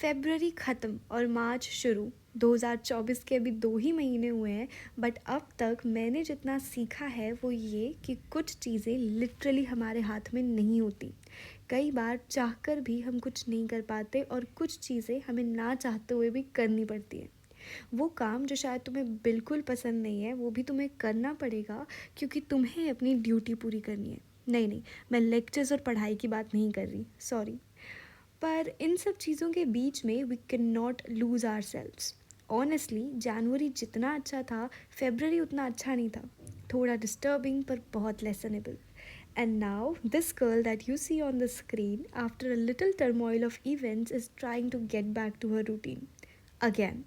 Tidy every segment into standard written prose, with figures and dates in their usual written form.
February ख़त्म और मार्च शुरू। 2024 के अभी 2 ही महीने हुए हैं, बट अब तक मैंने जितना सीखा है वो ये कि कुछ चीज़ें लिटरली हमारे हाथ में नहीं होती। कई बार चाहकर भी हम कुछ नहीं कर पाते और कुछ चीज़ें हमें ना चाहते हुए भी करनी पड़ती हैं। वो काम जो शायद तुम्हें बिल्कुल पसंद नहीं है, वो भी तुम्हें करना पड़ेगा क्योंकि तुम्हें अपनी ड्यूटी पूरी करनी है। नहीं, मैं लेक्चर्स और पढ़ाई की बात नहीं कर रही, सॉरी। पर इन सब चीज़ों के बीच में we can not lose ourselves. Honestly जनवरी जितना अच्छा था, फेबररी उतना अच्छा नहीं था। थोड़ा डिस्टर्बिंग पर बहुत लेसनेबल। And now, this girl that you see on the screen, after a little turmoil of events, is trying to get back to her routine. Again.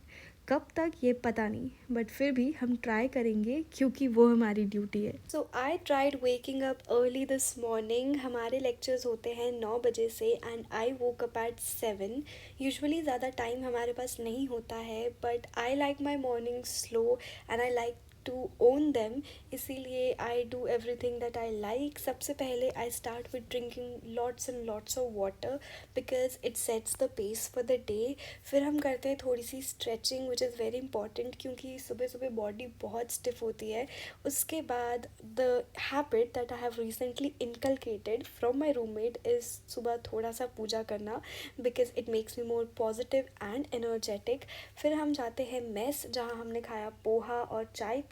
कब तक ये पता नहीं, बट फिर भी हम ट्राई करेंगे क्योंकि वो हमारी ड्यूटी है। So I tried waking up early this morning. हमारे लेक्चर्स होते हैं 9 बजे से and I woke up at 7। Usually ज़्यादा टाइम हमारे पास नहीं होता है, but I like my morning slow and I like to own them. इसीलिए I do everything that I like. सबसे पहले I start with drinking lots and lots of water because it sets the pace for the day. फिर हम करते हैं थोड़ी सी stretching which is very important क्योंकि सुबह सुबह बॉडी बहुत स्टिफ होती है। उसके बाद the habit that I have recently inculcated from my roommate is सुबह थोड़ा सा पूजा करना because it makes me more positive and energetic. फिर हम जाते हैं मेस जहाँ हमने खाया पोहा और चाय पी।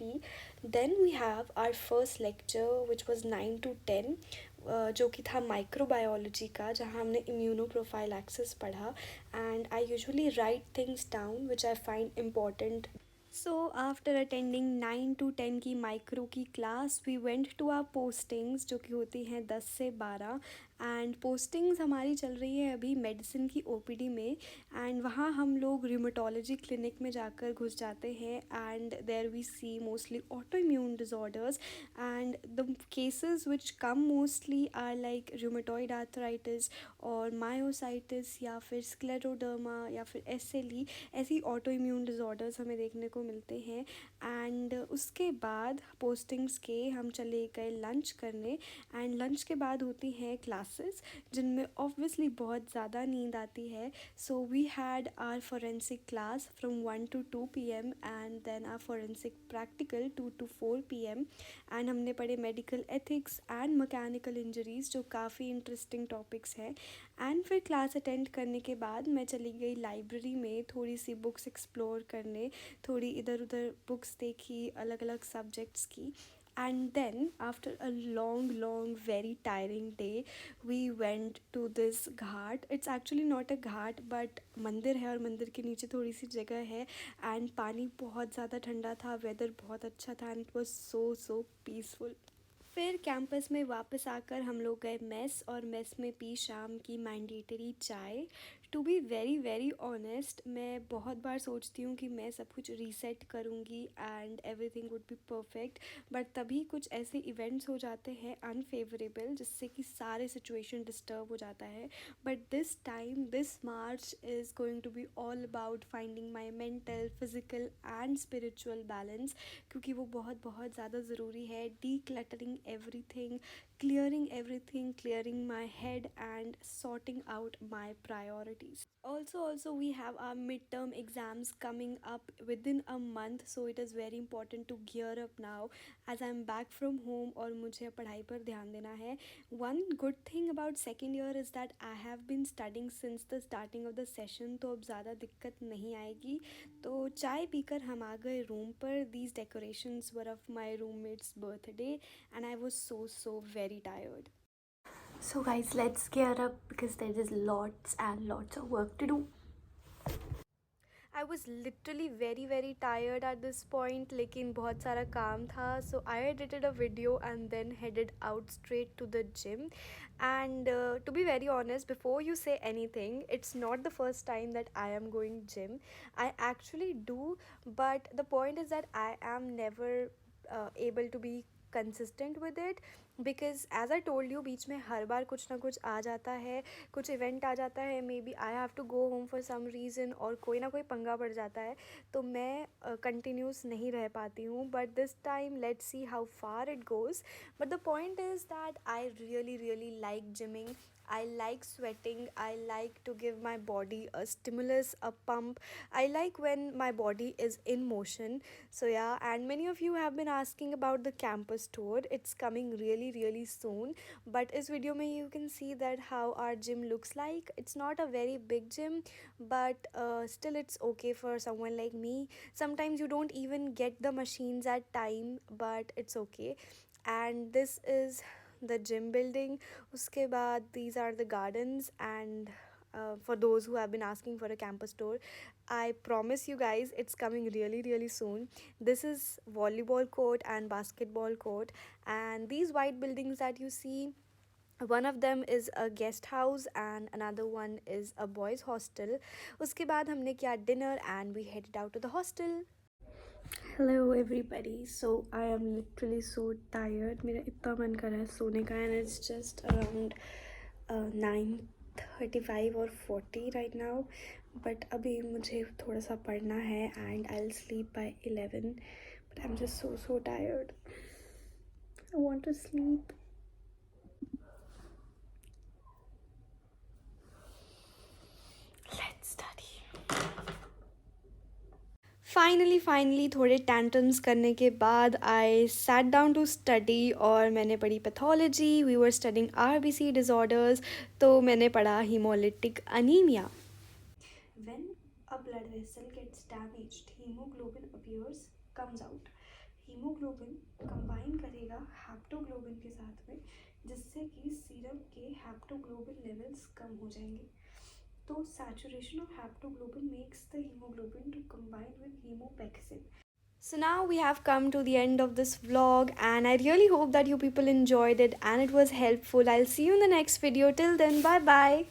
Then we have our first lecture which was 9 to 10 जो कि था माइक्रोबायोलॉजी का, जहाँ हमने इम्यूनो प्रोफाइल एक्सेस पढ़ा and I usually write things down which I find important. So after attending 9 to 10 की माइक्रो की class we went to our postings जो कि होती हैं 10 से 12। एंड पोस्टिंग्स हमारी चल रही है अभी मेडिसिन की ओपीडी में एंड वहाँ हम लोग रूमेटोलॉजी क्लिनिक में जाकर घुस जाते हैं and there we see mostly auto immune disorders and the cases which come mostly are like rheumatoid arthritis और मायोसाइटिस या फिर स्क्लेरोडर्मा या फिर एसएलई। ऐसी ऑटो इम्यून डिसऑर्डर्स हमें देखने को मिलते हैं। एंड उसके बाद पोस्टिंग्स के हम चले गए लंच करने एंड लंच के बाद होती हैं क्लासेस जिनमें ऑब्वियसली बहुत ज़्यादा नींद आती है। So we had our forensic class from 1 to 2 PM and then our forensic practical 2 to 4 PM and हमने पढ़े medical ethics and mechanical injuries जो काफ़ी इंटरेस्टिंग टॉपिक्स हैं। एंड फिर क्लास अटेंड करने के बाद मैं चली गई लाइब्रेरी में थोड़ी सी बुक्स एक्सप्लोर करने, थोड़ी इधर उधर बुक्स देखी अलग अलग सब्जेक्ट्स की। And then after a long very tiring day we went to this ghat. It's actually not a ghat but मंदिर है और मंदिर के नीचे थोड़ी सी जगह है एंड पानी बहुत ज़्यादा ठंडा था, वेदर बहुत अच्छा था and it was so peaceful. फिर कैंपस में वापस आकर हम लोग गए मेस और मेस में पी शाम की मैंडेटरी चाय। टू बी वेरी ऑनेस्ट, मैं बहुत बार सोचती हूँ कि मैं सब कुछ रीसेट करूँगी and everything would be perfect, but तभी कुछ ऐसे इवेंट्स हो जाते हैं अनफेवरेबल जिससे कि सारे सिचुएशन डिस्टर्ब हो जाता है। But this time this March is going to be all about finding my mental physical and spiritual balance क्योंकि वो बहुत ज़्यादा ज़रूरी है। Decluttering everything, clearing my head and sorting out my priorities. Also we have our midterm exams coming up within a month, so it is very important to gear up now as I'm back from home और मुझे पढ़ाई पर ध्यान देना है। One good thing about second year is that I have been studying since the starting of the session, तो अब ज़्यादा दिक्कत नहीं आएगी। तो चाय पीकर हम आ गए रूम पर। These decorations were of my roommate's birthday and I was so very tired. So guys, let's gear up because there is lots and lots of work to do. I was literally very tired at this point, लेकिन बहुत सारा काम था, so I edited a video and then headed out straight to the gym. And to be very honest, before you say anything, it's not the first time that I am going gym. I actually do, but the point is that I am never able to be consistent with it because as I told you बीच में हर बार कुछ ना कुछ आ जाता है, कुछ event आ जाता है, maybe I have to go home for some reason और कोई ना कोई पंगा पड़ जाता है, तो मैं कंटिन्यूस नहीं रह पाती हूँ। But this time let's see how far it goes. But the point is that I really like gymming. I like sweating. I like to give my body a stimulus, a pump. I like when my body is in motion. So, yeah, and many of you have been asking about the campus tour. It's coming really, really soon. But इस video में you can see that how our gym looks like. It's not a very big gym, but still it's okay for someone like me. Sometimes you don't even get the machines at time, but it's okay. And this is the gym building. Uske baad, these are the gardens. And for those who have been asking for a campus tour, I promise you guys it's coming really, really soon. This is volleyball court and basketball court, and these white buildings that you see, one of them is a guest house and another one is a boys hostel. उसके बाद हमने किया dinner and we headed out to the hostel. Hello everybody. So I am literally so tired. मेरा इतना मन कर रहा है सोने का, and it's just around 9:35 or 40 right now. But अभी मुझे थोड़ा सा पढ़ना है and I'll sleep by 11. But I'm just so tired. I want to sleep. Let's study. Finally थोड़े टेंटम्स करने के बाद I sat down to study और मैंने पढ़ी pathology. We were studying RBC disorders. तो मैंने पढ़ा haemolytic anaemia. When a blood vessel gets damaged, haemoglobin appears, comes out. Haemoglobin combine करेगा हेप्टोग्लोबिन के साथ में, जिससे कि सीरम के हेप्टोग्लोबिन लेवल्स कम हो जाएंगे. So saturation of haptoglobin makes the hemoglobin to combine with hemopexin. So now we have come to the end of this vlog, and I really hope that you people enjoyed it and it was helpful. I'll see you in the next video. Till then, bye bye.